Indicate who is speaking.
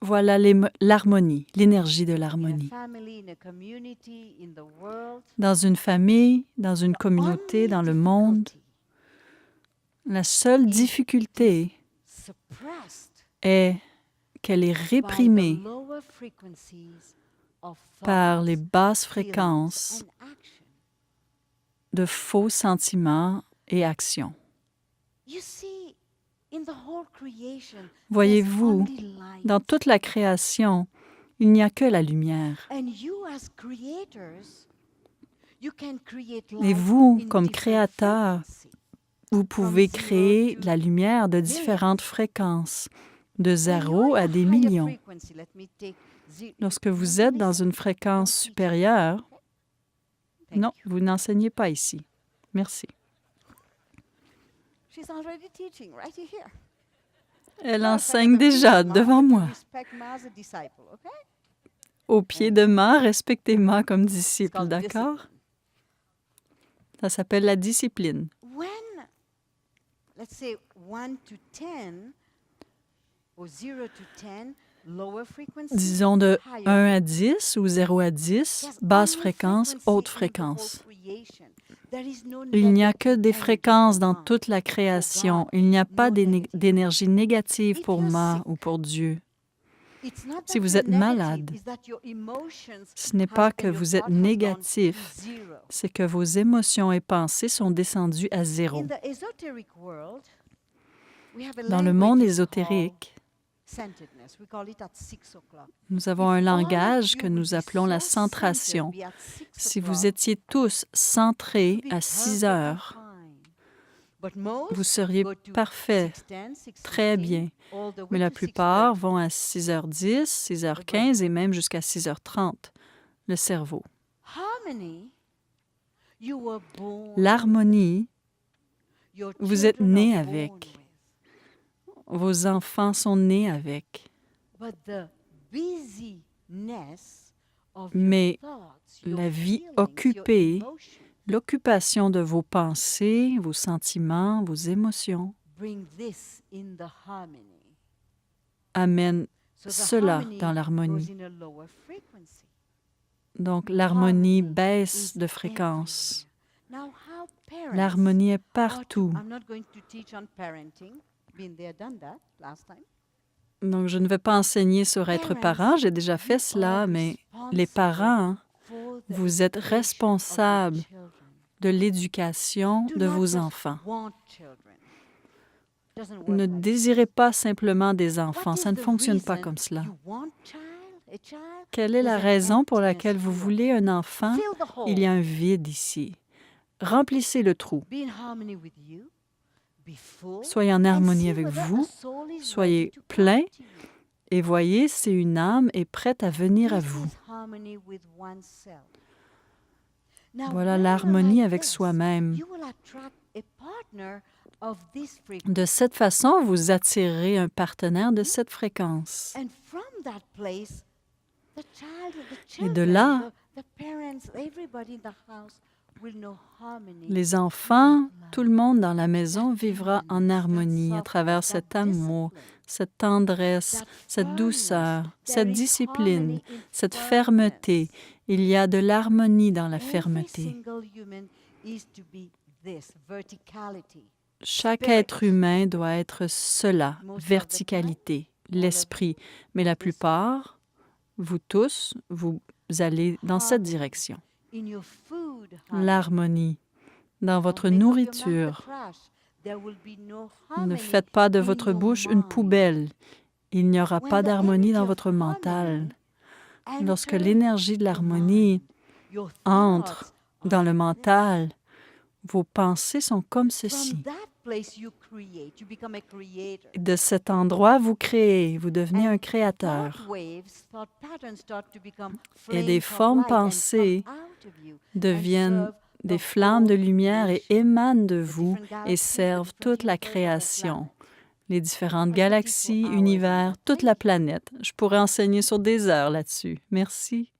Speaker 1: Voilà l'harmonie, l'énergie de l'harmonie. Dans une famille, dans une communauté, dans le monde, la seule difficulté est qu'elle est réprimée par les basses fréquences de faux sentiments et actions. Voyez-vous, dans toute la création, il n'y a que la lumière. Et vous, comme créateur, vous pouvez créer la lumière de différentes fréquences, de 0 à des millions. Lorsque vous êtes dans une fréquence supérieure, non, vous n'enseignez pas ici. Merci. Elle enseigne déjà devant moi. Au pied de Ma, respectez-moi comme disciple, d'accord? Ça s'appelle la discipline. Disons de 1 à 10 ou 0 à 10, basse fréquence, haute fréquence. Il n'y a que des fréquences dans toute la création. Il n'y a pas d'énergie négative pour Ma ou pour Dieu. Si vous êtes malade, ce n'est pas que vous êtes négatif, c'est que vos émotions et pensées sont descendues à 0. Dans le monde ésotérique, nous avons un langage que nous appelons la centration. Si vous étiez tous centrés à 6 heures, vous seriez parfaits, très bien. Mais la plupart vont à 6h10, 6h15 et même jusqu'à 6h30, le cerveau. L'harmonie, vous êtes né avec. Vos enfants sont nés avec. Mais la vie occupée, l'occupation de vos pensées, vos sentiments, vos émotions, amène cela dans l'harmonie. Donc, l'harmonie baisse de fréquence. L'harmonie est partout. Donc, je ne vais pas enseigner sur être parent, j'ai déjà fait cela, mais les parents, vous êtes responsables de l'éducation de vos enfants. Ne désirez pas simplement des enfants, ça ne fonctionne pas comme cela. Quelle est la raison pour laquelle vous voulez un enfant? Il y a un vide ici. Remplissez le trou. Soyez en harmonie avec vous, soyez plein et voyez si une âme est prête à venir à vous. Voilà l'harmonie avec soi-même. De cette façon, vous attirerez un partenaire de cette fréquence. Et de là, les enfants, tout le monde dans la maison vivra en harmonie à travers cet amour, cette tendresse, cette douceur, cette discipline, cette fermeté. Il y a de l'harmonie dans la fermeté. Chaque être humain doit être cela, verticalité, l'esprit. Mais la plupart, vous tous, vous allez dans cette direction. L'harmonie dans votre nourriture. Ne faites pas de votre bouche une poubelle. Il n'y aura pas d'harmonie dans votre mental. Lorsque l'énergie de l'harmonie entre dans le mental, vos pensées sont comme ceci. De cet endroit, vous créez, vous devenez un créateur. Et des formes pensées deviennent des flammes de lumière et émanent de vous et servent toute la création, les différentes galaxies, univers, toute la planète. Je pourrais enseigner sur des heures là-dessus. Merci.